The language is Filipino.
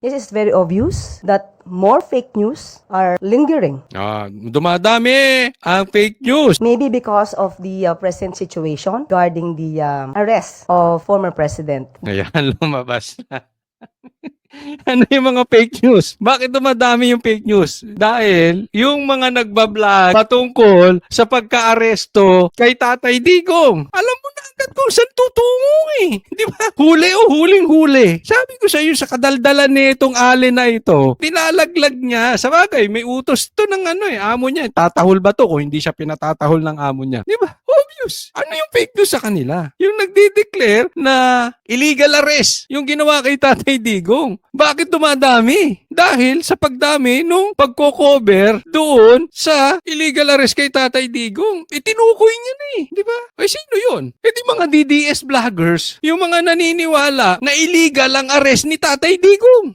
It is very obvious that more fake news are lingering. Dumadami ang fake news. Maybe because of the present situation regarding the arrest of former president. Ayan, lumabas na. Ano yung mga fake news? Bakit dumadami yung fake news? Dahil yung mga nagbablog patungkol sa pagka-aresto kay Tatay Digong. Alam mo na agad kung saan tutungo eh. Di ba? Huli o huling-huli. Sabi ko sa iyo, sa kadaldalan nitong Allen na ito, pinalaglag niya. Sa bagay, may utos to ng amo niya. Tatahol ba to kung hindi siya pinatatahol ng amo niya? Di ba? Obvious. Ano yung fake news sa kanila? Yung nagde-declare na illegal arrest yung ginawa kay Tatay Digong. Bakit dumadami? Dahil sa pagdami nung pagko-cover doon sa illegal arrest kay Tatay Digong. Tinukoy niya na eh. Di ba? Ay, sino yun? Di mga DDS vloggers, yung mga naniniwala na illegal ang arrest ni Tatay Digong.